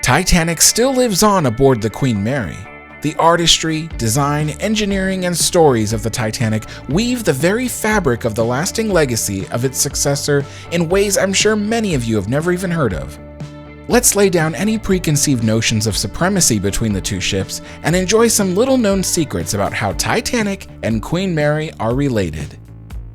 Titanic still lives on aboard the Queen Mary. The artistry, design, engineering, and stories of the Titanic weave the very fabric of the lasting legacy of its successor in ways I'm sure many of you have never even heard of. Let's lay down any preconceived notions of supremacy between the two ships and enjoy some little-known secrets about how Titanic and Queen Mary are related.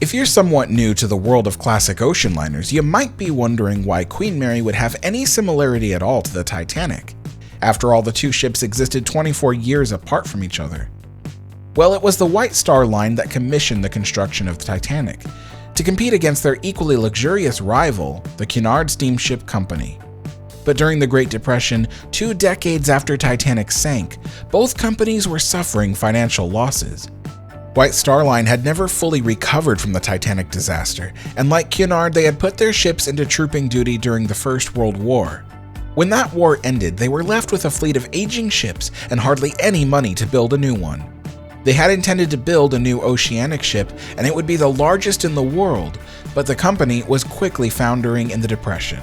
If you're somewhat new to the world of classic ocean liners, you might be wondering why Queen Mary would have any similarity at all to the Titanic. After all, the two ships existed 24 years apart from each other. Well, it was the White Star Line that commissioned the construction of the Titanic, to compete against their equally luxurious rival, the Cunard Steamship Company. But during the Great Depression, 2 decades after Titanic sank, both companies were suffering financial losses. White Star Line had never fully recovered from the Titanic disaster, and like Cunard, they had put their ships into trooping duty during the First World War. When that war ended, they were left with a fleet of aging ships and hardly any money to build a new one. They had intended to build a new oceanic ship, and it would be the largest in the world, but the company was quickly foundering in the Depression.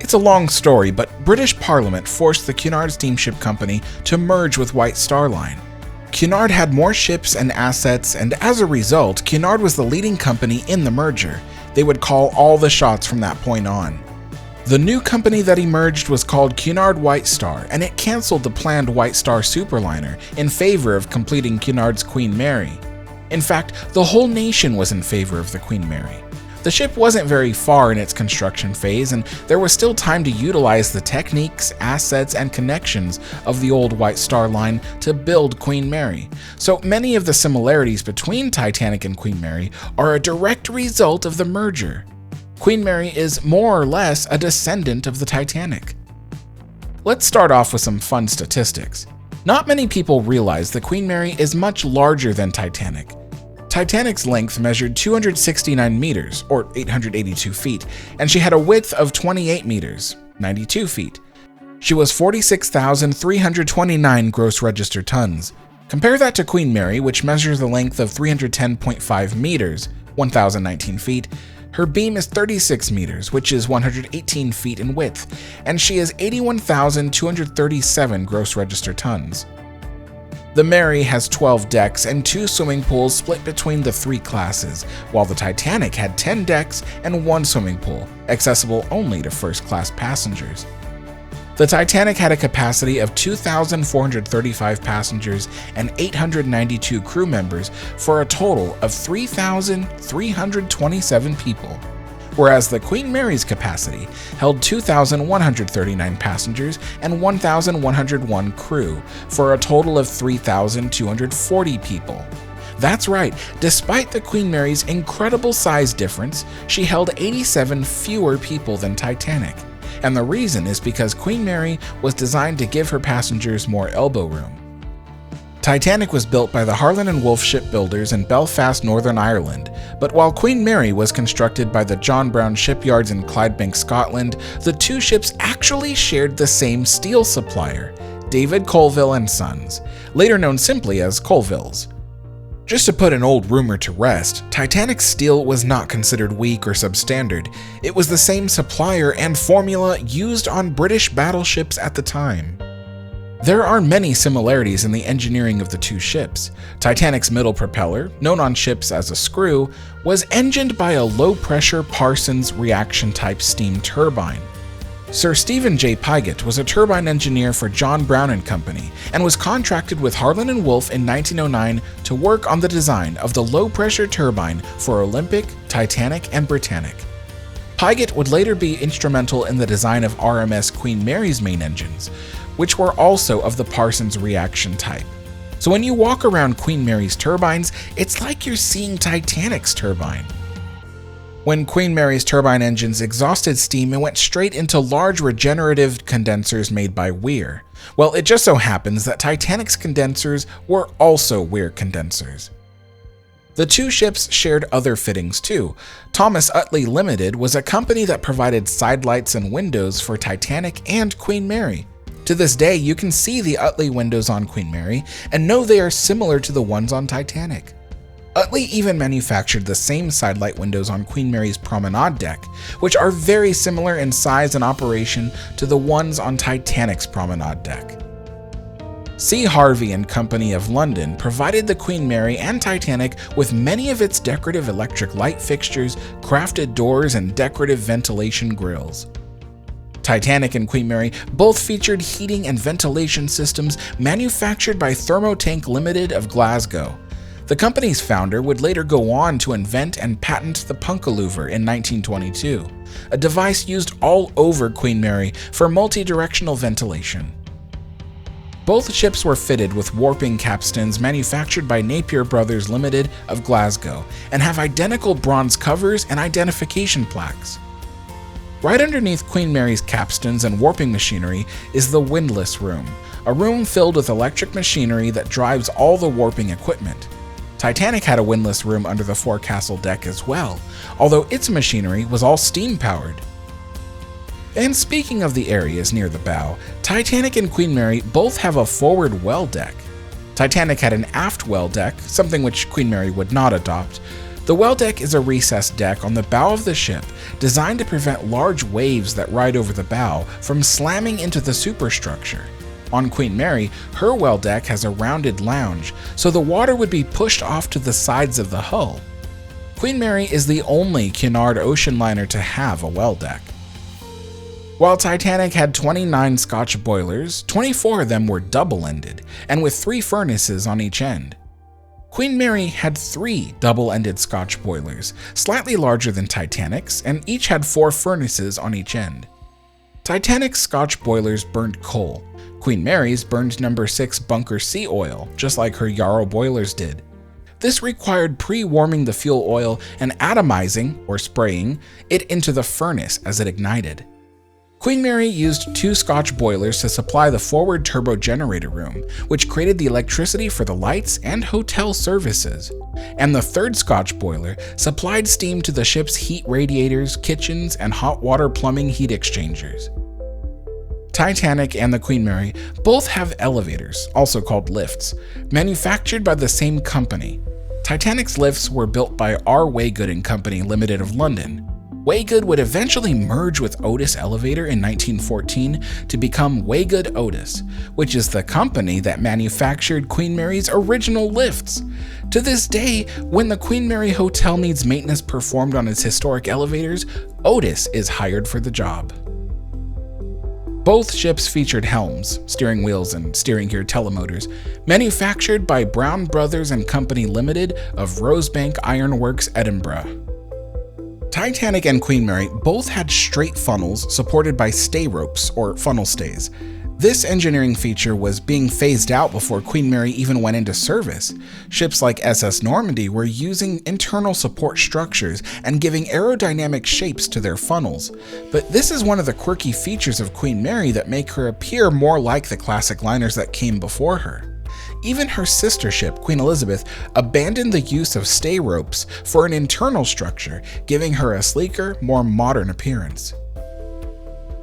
It's a long story, but British Parliament forced the Cunard Steamship Company to merge with White Star Line. Cunard had more ships and assets, and as a result, Cunard was the leading company in the merger. They would call all the shots from that point on. The new company that emerged was called Cunard White Star, and it canceled the planned White Star superliner in favor of completing Cunard's Queen Mary. In fact, the whole nation was in favor of the Queen Mary. The ship wasn't very far in its construction phase, and there was still time to utilize the techniques, assets, and connections of the old White Star Line to build Queen Mary. So many of the similarities between Titanic and Queen Mary are a direct result of the merger. Queen Mary is more or less a descendant of the Titanic. Let's start off with some fun statistics. Not many people realize the Queen Mary is much larger than Titanic. Titanic's length measured 269 meters, or 882 feet, and she had a width of 28 meters, 92 feet. She was 46,329 gross register tons. Compare that to Queen Mary, which measures a length of 310.5 meters, 1,019 feet. Her beam is 36 meters, which is 118 feet in width, and she is 81,237 gross register tons. The Mary has 12 decks and 2 swimming pools split between the 3 classes, while the Titanic had 10 decks and 1 swimming pool, accessible only to first-class passengers. The Titanic had a capacity of 2,435 passengers and 892 crew members for a total of 3,327 people, whereas the Queen Mary's capacity held 2,139 passengers and 1,101 crew for a total of 3,240 people. That's right, despite the Queen Mary's incredible size difference, she held 87 fewer people than Titanic. And the reason is because Queen Mary was designed to give her passengers more elbow room. Titanic was built by the Harland & Wolff shipbuilders in Belfast, Northern Ireland, but while Queen Mary was constructed by the John Brown shipyards in Clydebank, Scotland, the two ships actually shared the same steel supplier, David Colville and Sons, later known simply as Colvilles. Just to put an old rumor to rest, Titanic's steel was not considered weak or substandard. It was the same supplier and formula used on British battleships at the time. There are many similarities in the engineering of the two ships. Titanic's middle propeller, known on ships as a screw, was engined by a low-pressure Parsons reaction-type steam turbine. Sir Stephen J. Pygott was a turbine engineer for John Brown & Company and was contracted with Harland & Wolff in 1909 to work on the design of the low-pressure turbine for Olympic, Titanic, and Britannic. Pygott would later be instrumental in the design of RMS Queen Mary's main engines, which were also of the Parsons reaction type. So when you walk around Queen Mary's turbines, it's like you're seeing Titanic's turbine. When Queen Mary's turbine engines exhausted steam, it went straight into large regenerative condensers made by Weir. Well, it just so happens that Titanic's condensers were also Weir condensers. The two ships shared other fittings too. Thomas Utley Limited was a company that provided sidelights and windows for Titanic and Queen Mary. To this day, you can see the Utley windows on Queen Mary and know they are similar to the ones on Titanic. Utley even manufactured the same side light windows on Queen Mary's promenade deck, which are very similar in size and operation to the ones on Titanic's promenade deck. C. Harvey and Company of London provided the Queen Mary and Titanic with many of its decorative electric light fixtures, crafted doors, and decorative ventilation grills. Titanic and Queen Mary both featured heating and ventilation systems manufactured by Thermotank Limited of Glasgow. The company's founder would later go on to invent and patent the punkalouver in 1922, a device used all over Queen Mary for multi-directional ventilation. Both ships were fitted with warping capstans manufactured by Napier Brothers Limited of Glasgow and have identical bronze covers and identification plaques. Right underneath Queen Mary's capstans and warping machinery is the windlass room, a room filled with electric machinery that drives all the warping equipment. Titanic had a windlass room under the forecastle deck as well, although its machinery was all steam-powered. And speaking of the areas near the bow, Titanic and Queen Mary both have a forward well deck. Titanic had an aft well deck, something which Queen Mary would not adopt. The well deck is a recessed deck on the bow of the ship designed to prevent large waves that ride over the bow from slamming into the superstructure. On Queen Mary, her well deck has a rounded lounge, so the water would be pushed off to the sides of the hull. Queen Mary is the only Cunard ocean liner to have a well deck. While Titanic had 29 Scotch boilers, 24 of them were double-ended, and with 3 furnaces on each end. Queen Mary had 3 double-ended Scotch boilers, slightly larger than Titanic's, and each had 4 furnaces on each end. Titanic's Scotch boilers burned coal. Queen Mary's burned number 6 bunker C oil, just like her Yarrow boilers did. This required pre-warming the fuel oil and atomizing, or spraying, it into the furnace as it ignited. Queen Mary used 2 Scotch boilers to supply the forward turbo generator room, which created the electricity for the lights and hotel services. And the 3rd Scotch boiler supplied steam to the ship's heat radiators, kitchens, and hot water plumbing heat exchangers. Titanic and the Queen Mary both have elevators, also called lifts, manufactured by the same company. Titanic's lifts were built by R. Waygood and Company Limited of London. Waygood would eventually merge with Otis Elevator in 1914 to become Waygood Otis, which is the company that manufactured Queen Mary's original lifts. To this day, when the Queen Mary Hotel needs maintenance performed on its historic elevators, Otis is hired for the job. Both ships featured helms, steering wheels, and steering gear telemotors, manufactured by Brown Brothers and Company Limited of Rosebank Iron Works, Edinburgh. Titanic and Queen Mary both had straight funnels supported by stay ropes, or funnel stays. This engineering feature was being phased out before Queen Mary even went into service. Ships like SS Normandy were using internal support structures and giving aerodynamic shapes to their funnels. But this is one of the quirky features of Queen Mary that make her appear more like the classic liners that came before her. Even her sister ship, Queen Elizabeth, abandoned the use of stay ropes for an internal structure, giving her a sleeker, more modern appearance.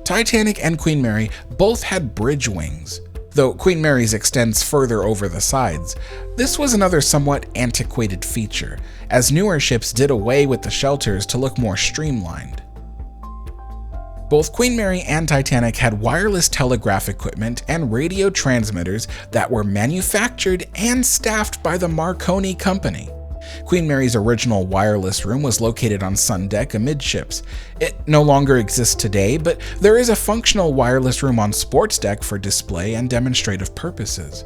Titanic and Queen Mary both had bridge wings, though Queen Mary's extends further over the sides. This was another somewhat antiquated feature, as newer ships did away with the shelters to look more streamlined. Both Queen Mary and Titanic had wireless telegraph equipment and radio transmitters that were manufactured and staffed by the Marconi Company. Queen Mary's original wireless room was located on sun deck amidships. It no longer exists today, but there is a functional wireless room on sports deck for display and demonstrative purposes.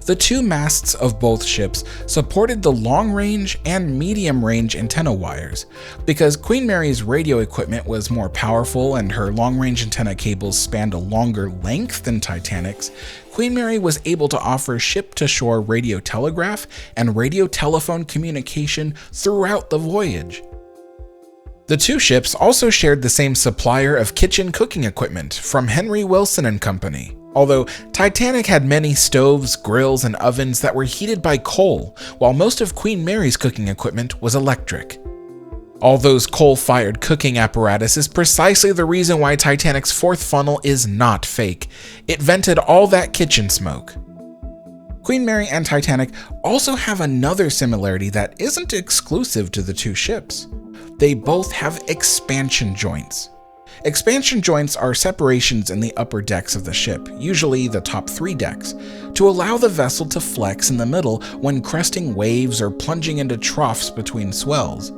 The 2 masts of both ships supported the long-range and medium-range antenna wires. Because Queen Mary's radio equipment was more powerful and her long-range antenna cables spanned a longer length than Titanic's, Queen Mary was able to offer ship-to-shore radio telegraph and radio telephone communication throughout the voyage. The 2 ships also shared the same supplier of kitchen cooking equipment from Henry Wilson and Company. Although Titanic had many stoves, grills, and ovens that were heated by coal, while most of Queen Mary's cooking equipment was electric. All those coal-fired cooking apparatus is precisely the reason why Titanic's 4th funnel is not fake. It vented all that kitchen smoke. Queen Mary and Titanic also have another similarity that isn't exclusive to the two ships. They both have expansion joints. Expansion joints are separations in the upper decks of the ship, usually the top 3 decks, to allow the vessel to flex in the middle when cresting waves or plunging into troughs between swells.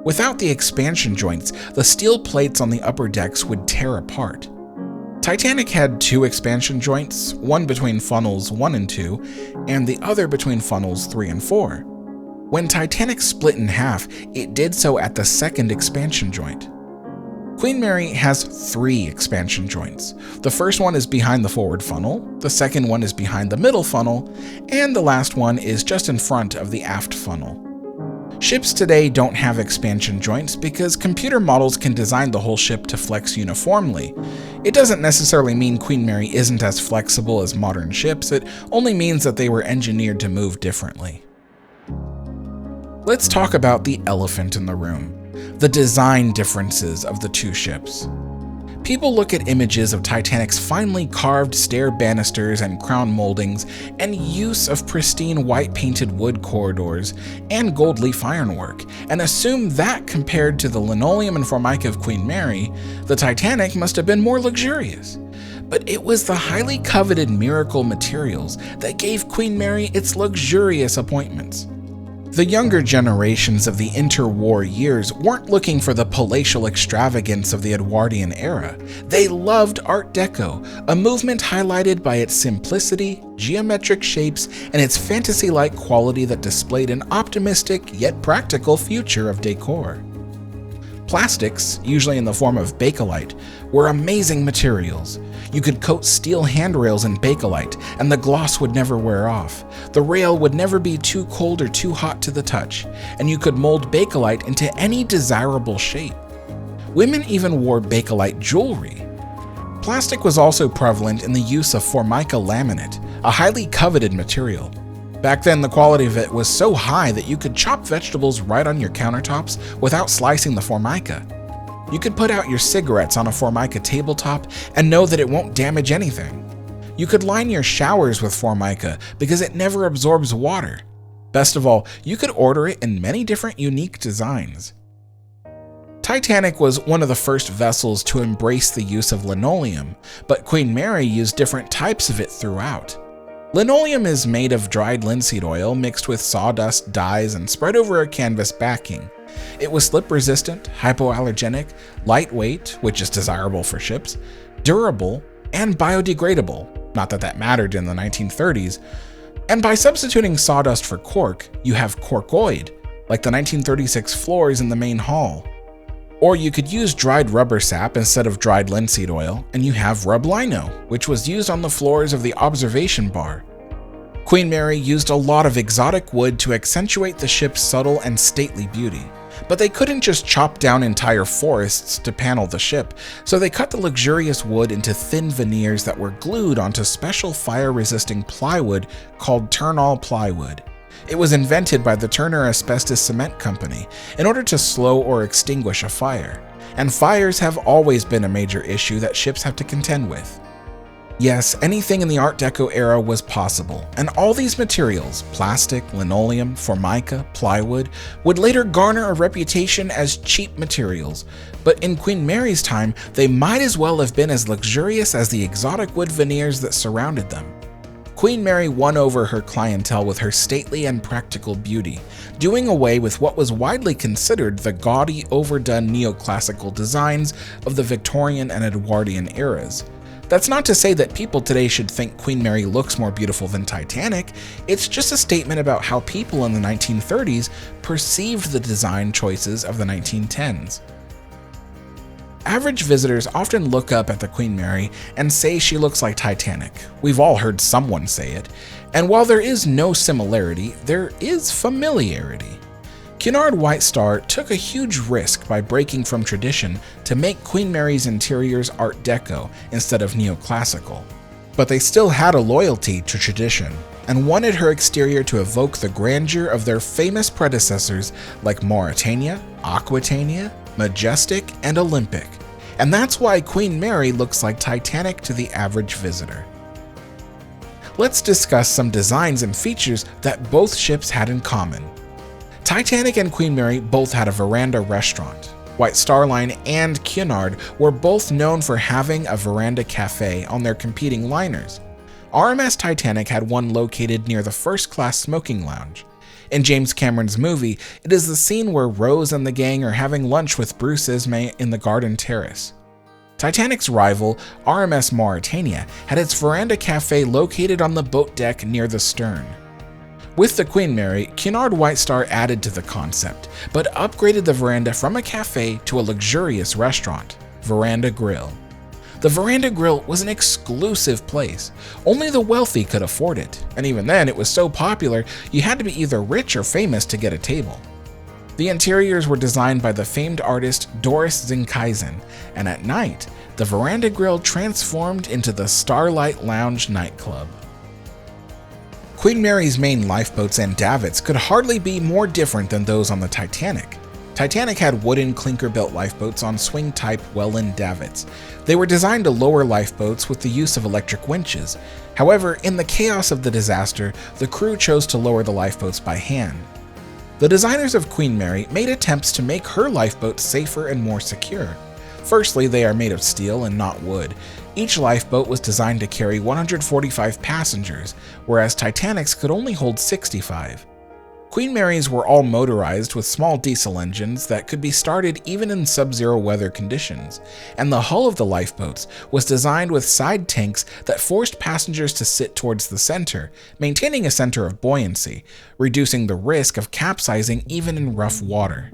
Without the expansion joints, the steel plates on the upper decks would tear apart. Titanic had 2 expansion joints, one between funnels 1 and 2, and the other between funnels 3 and 4. When Titanic split in half, it did so at the second expansion joint. Queen Mary has 3 expansion joints. The first one is behind the forward funnel, the second one is behind the middle funnel, and the last one is just in front of the aft funnel. Ships today don't have expansion joints because computer models can design the whole ship to flex uniformly. It doesn't necessarily mean Queen Mary isn't as flexible as modern ships, it only means that they were engineered to move differently. Let's talk about the elephant in the room, the design differences of the two ships. People look at images of Titanic's finely carved stair banisters and crown moldings and use of pristine white painted wood corridors and gold leaf ironwork and assume that compared to the linoleum and formica of Queen Mary, the Titanic must have been more luxurious. But it was the highly coveted miracle materials that gave Queen Mary its luxurious appointments. The younger generations of the interwar years weren't looking for the palatial extravagance of the Edwardian era. They loved Art Deco, a movement highlighted by its simplicity, geometric shapes, and its fantasy-like quality that displayed an optimistic yet practical future of decor. Plastics, usually in the form of Bakelite, were amazing materials. You could coat steel handrails in Bakelite, and the gloss would never wear off. The rail would never be too cold or too hot to the touch, and you could mold Bakelite into any desirable shape. Women even wore Bakelite jewelry. Plastic was also prevalent in the use of formica laminate, a highly coveted material. Back then, the quality of it was so high that you could chop vegetables right on your countertops without slicing the formica. You could put out your cigarettes on a formica tabletop and know that it won't damage anything. You could line your showers with formica because it never absorbs water. Best of all, you could order it in many different unique designs. Titanic was one of the first vessels to embrace the use of linoleum, but Queen Mary used different types of it throughout. Linoleum is made of dried linseed oil mixed with sawdust, dyes, and spread over a canvas backing. It was slip-resistant, hypoallergenic, lightweight, which is desirable for ships, durable, and biodegradable, not that that mattered in the 1930s, and by substituting sawdust for cork, you have corkoid, like the 1936 floors in the main hall. Or you could use dried rubber sap instead of dried linseed oil, and you have rub lino, which was used on the floors of the observation bar. Queen Mary used a lot of exotic wood to accentuate the ship's subtle and stately beauty. But they couldn't just chop down entire forests to panel the ship, so they cut the luxurious wood into thin veneers that were glued onto special fire-resisting plywood called Turn-All plywood. It was invented by the Turner Asbestos Cement Company in order to slow or extinguish a fire, and fires have always been a major issue that ships have to contend with. Yes, anything in the Art Deco era was possible, and all these materials, plastic, linoleum, formica, plywood, would later garner a reputation as cheap materials, but in Queen Mary's time, they might as well have been as luxurious as the exotic wood veneers that surrounded them. Queen Mary won over her clientele with her stately and practical beauty, doing away with what was widely considered the gaudy, overdone neoclassical designs of the Victorian and Edwardian eras. That's not to say that people today should think Queen Mary looks more beautiful than Titanic, it's just a statement about how people in the 1930s perceived the design choices of the 1910s. Average visitors often look up at the Queen Mary and say she looks like Titanic. We've all heard someone say it, and while there is no similarity, there is familiarity. Cunard White Star took a huge risk by breaking from tradition to make Queen Mary's interiors Art Deco instead of neoclassical. But they still had a loyalty to tradition and wanted her exterior to evoke the grandeur of their famous predecessors like Mauretania, Aquitania, Majestic, and Olympic. And that's why Queen Mary looks like Titanic to the average visitor. let's discuss some designs and features that both ships had in common. Titanic and Queen Mary both had a veranda restaurant. White Star Line and Cunard were both known for having a veranda cafe on their competing liners. RMS Titanic had one located near the first-class smoking lounge. In James Cameron's movie, it is the scene where Rose and the gang are having lunch with Bruce Ismay in the garden terrace. Titanic's rival, RMS Mauritania, had its veranda cafe located on the boat deck near the stern. With the Queen Mary, Cunard White Star added to the concept, but upgraded the veranda from a cafe to a luxurious restaurant, Veranda Grill. The Veranda Grill was an exclusive place. Only the wealthy could afford it, and even then it was so popular you had to be either rich or famous to get a table. The interiors were designed by the famed artist Doris Zinkaisen, and at night, the Veranda Grill transformed into the Starlight Lounge nightclub. Queen Mary's main lifeboats and davits could hardly be more different than those on the Titanic. Titanic had wooden clinker-built lifeboats on swing-type Welland davits. They were designed to lower lifeboats with the use of electric winches. However, in the chaos of the disaster, the crew chose to lower the lifeboats by hand. The designers of Queen Mary made attempts to make her lifeboats safer and more secure. Firstly, they are made of steel and not wood. Each lifeboat was designed to carry 145 passengers, whereas Titanic's could only hold 65. Queen Mary's were all motorized with small diesel engines that could be started even in sub-zero weather conditions, and the hull of the lifeboats was designed with side tanks that forced passengers to sit towards the center, maintaining a center of buoyancy, reducing the risk of capsizing even in rough water.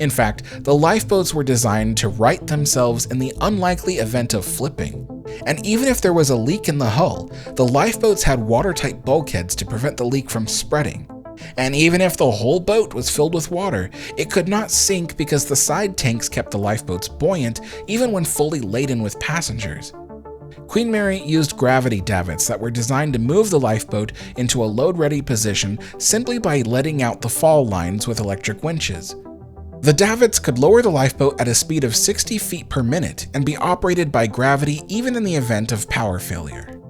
In fact, the lifeboats were designed to right themselves in the unlikely event of flipping. And even if there was a leak in the hull, the lifeboats had watertight bulkheads to prevent the leak from spreading. And even if the whole boat was filled with water, it could not sink because the side tanks kept the lifeboats buoyant even when fully laden with passengers. Queen Mary used gravity davits that were designed to move the lifeboat into a load-ready position simply by letting out the fall lines with electric winches. The davits could lower the lifeboat at a speed of 60 feet per minute and be operated by gravity even in the event of power failure.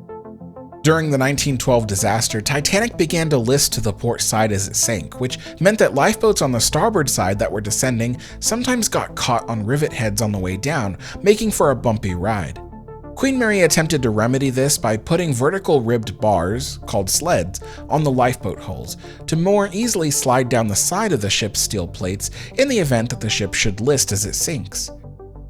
During the 1912 disaster, Titanic began to list to the port side as it sank, which meant that lifeboats on the starboard side that were descending sometimes got caught on rivet heads on the way down, making for a bumpy ride. Queen Mary attempted to remedy this by putting vertical ribbed bars, called sleds, on the lifeboat hulls to more easily slide down the side of the ship's steel plates in the event that the ship should list as it sinks.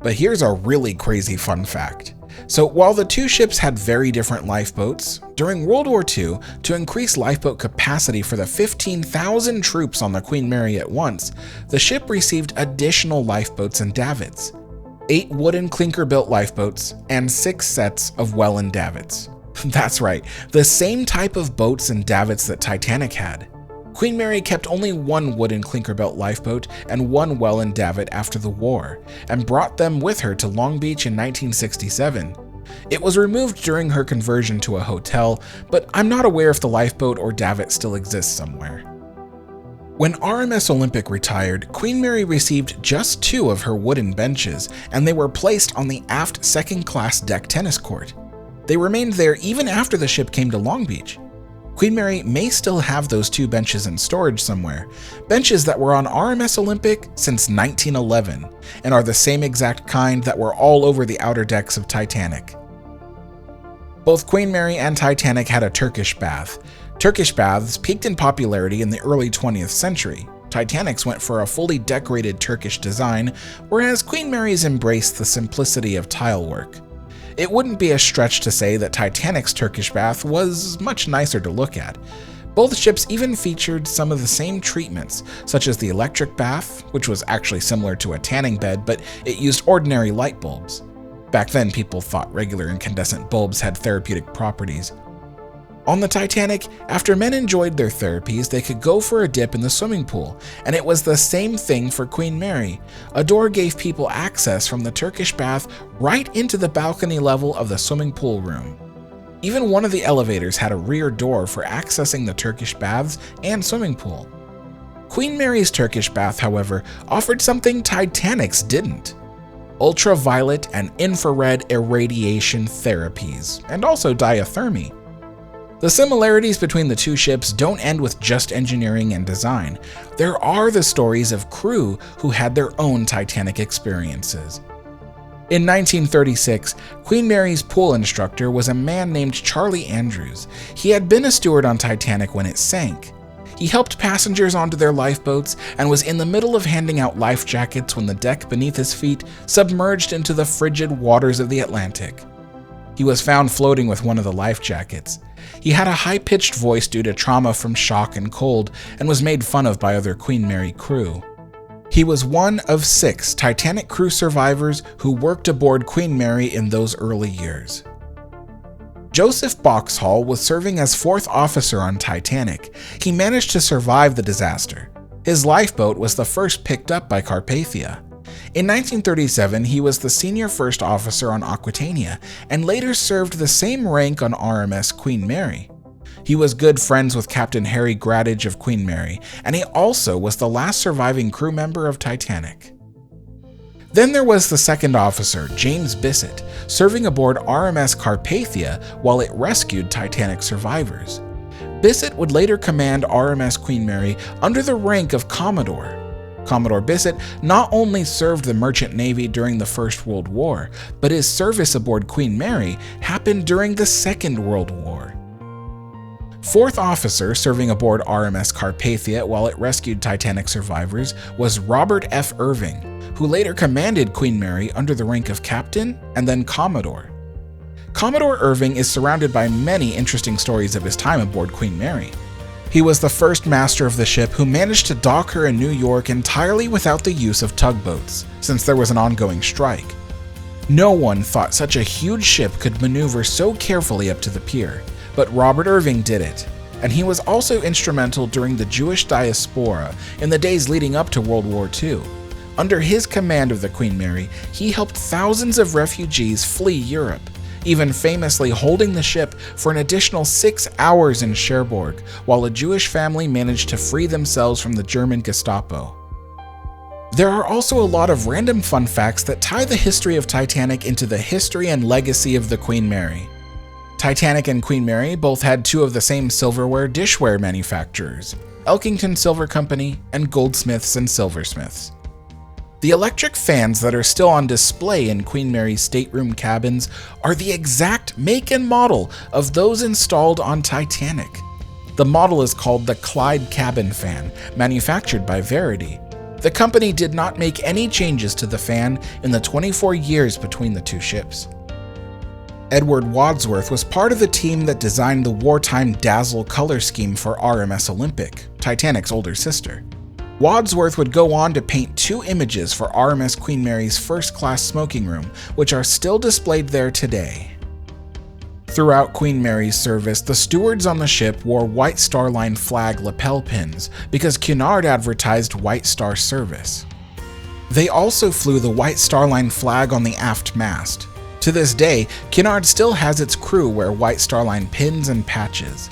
But here's a really crazy fun fact. So while the two ships had very different lifeboats, during World War II, to increase lifeboat capacity for the 15,000 troops on the Queen Mary at once, the ship received additional lifeboats and davits. 8 wooden clinker-built lifeboats, and 6 sets of Welland davits. That's right, the same type of boats and davits that Titanic had. Queen Mary kept only 1 wooden clinker-built lifeboat and 1 Welland davit after the war, and brought them with her to Long Beach in 1967. It was removed during her conversion to a hotel, but I'm not aware if the lifeboat or davit still exists somewhere. When RMS Olympic retired, Queen Mary received just 2 of her wooden benches, and they were placed on the aft second-class deck tennis court. They remained there even after the ship came to Long Beach. Queen Mary may still have those 2 benches in storage somewhere, benches that were on RMS Olympic since 1911, and are the same exact kind that were all over the outer decks of Titanic. Both Queen Mary and Titanic had a Turkish bath. Turkish baths peaked in popularity in the early 20th century. Titanic's went for a fully decorated Turkish design, whereas Queen Mary's embraced the simplicity of tile work. It wouldn't be a stretch to say that Titanic's Turkish bath was much nicer to look at. Both ships even featured some of the same treatments, such as the electric bath, which was actually similar to a tanning bed, but it used ordinary light bulbs. Back then, people thought regular incandescent bulbs had therapeutic properties. On the Titanic, after men enjoyed their therapies, they could go for a dip in the swimming pool, and it was the same thing for Queen Mary. A door gave people access from the Turkish bath right into the balcony level of the swimming pool room. Even one of the elevators had a rear door for accessing the Turkish baths and swimming pool. Queen Mary's Turkish bath, however, offered something Titanic's didn't: ultraviolet and infrared irradiation therapies, and also diathermy. The similarities between the two ships don't end with just engineering and design. There are the stories of crew who had their own Titanic experiences. In 1936, Queen Mary's pool instructor was a man named Charlie Andrews. He had been a steward on Titanic when it sank. He helped passengers onto their lifeboats and was in the middle of handing out life jackets when the deck beneath his feet submerged into the frigid waters of the Atlantic. He was found floating with one of the life jackets. He had a high-pitched voice due to trauma from shock and cold and was made fun of by other Queen Mary crew. He was one of 6 Titanic crew survivors who worked aboard Queen Mary in those early years. Joseph Boxhall was serving as 4th officer on Titanic. He managed to survive the disaster. His lifeboat was the first picked up by Carpathia. In 1937, he was the senior 1st officer on Aquitania and later served the same rank on RMS Queen Mary. He was good friends with Captain Harry Graddage of Queen Mary, and he also was the last surviving crew member of Titanic. Then there was the 2nd officer, James Bissett, serving aboard RMS Carpathia while it rescued Titanic survivors. Bissett would later command RMS Queen Mary under the rank of Commodore. Commodore Bissett not only served the Merchant Navy during the First World War, but his service aboard Queen Mary happened during the Second World War. 4th officer serving aboard RMS Carpathia while it rescued Titanic survivors was Robert F. Irving, who later commanded Queen Mary under the rank of captain and then Commodore. Commodore Irving is surrounded by many interesting stories of his time aboard Queen Mary. He was the first master of the ship who managed to dock her in New York entirely without the use of tugboats, since there was an ongoing strike. No one thought such a huge ship could maneuver so carefully up to the pier, but Robert Irving did it, and he was also instrumental during the Jewish diaspora in the days leading up to World War II. Under his command of the Queen Mary, he helped thousands of refugees flee Europe, even famously holding the ship for an additional 6 hours in Cherbourg, while a Jewish family managed to free themselves from the German Gestapo. There are also a lot of random fun facts that tie the history of Titanic into the history and legacy of the Queen Mary. Titanic and Queen Mary both had 2 of the same silverware dishware manufacturers, Elkington Silver Company and Goldsmiths and Silversmiths. The electric fans that are still on display in Queen Mary's stateroom cabins are the exact make and model of those installed on Titanic. The model is called the Clyde Cabin Fan, manufactured by Verity. The company did not make any changes to the fan in the 24 years between the 2 ships. Edward Wadsworth was part of the team that designed the wartime Dazzle color scheme for RMS Olympic, Titanic's older sister. Wadsworth would go on to paint 2 images for RMS Queen Mary's first-class smoking room, which are still displayed there today. Throughout Queen Mary's service, the stewards on the ship wore White Star Line flag lapel pins because Cunard advertised White Star service. They also flew the White Star Line flag on the aft mast. To this day, Cunard still has its crew wear White Star Line pins and patches.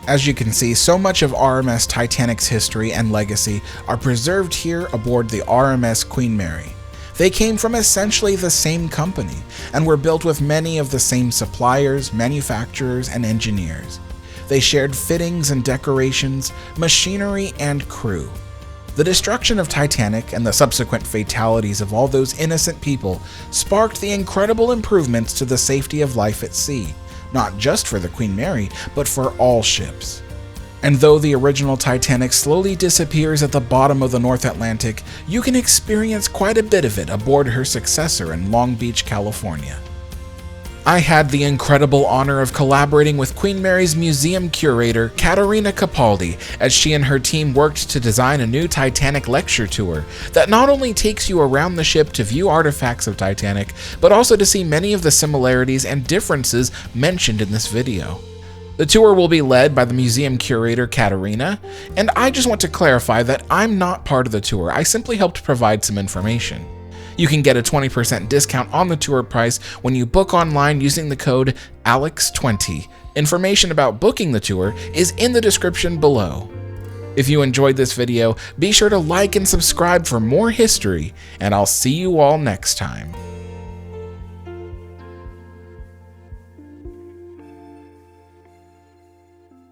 As you can see, so much of RMS Titanic's history and legacy are preserved here aboard the RMS Queen Mary. They came from essentially the same company and were built with many of the same suppliers, manufacturers, and engineers. They shared fittings and decorations, machinery, and crew. The destruction of Titanic and the subsequent fatalities of all those innocent people sparked the incredible improvements to the safety of life at sea, not just for the Queen Mary, but for all ships. And though the original Titanic slowly disappears at the bottom of the North Atlantic, you can experience quite a bit of it aboard her successor in Long Beach, California. I had the incredible honor of collaborating with Queen Mary's museum curator, Caterina Capaldi, as she and her team worked to design a new Titanic lecture tour that not only takes you around the ship to view artifacts of Titanic, but also to see many of the similarities and differences mentioned in this video. The tour will be led by the museum curator, Caterina, and I just want to clarify that I'm not part of the tour. I simply helped provide some information. You can get a 20% discount on the tour price when you book online using the code ALEX20. Information about booking the tour is in the description below. If you enjoyed this video, be sure to like and subscribe for more history, and I'll see you all next time.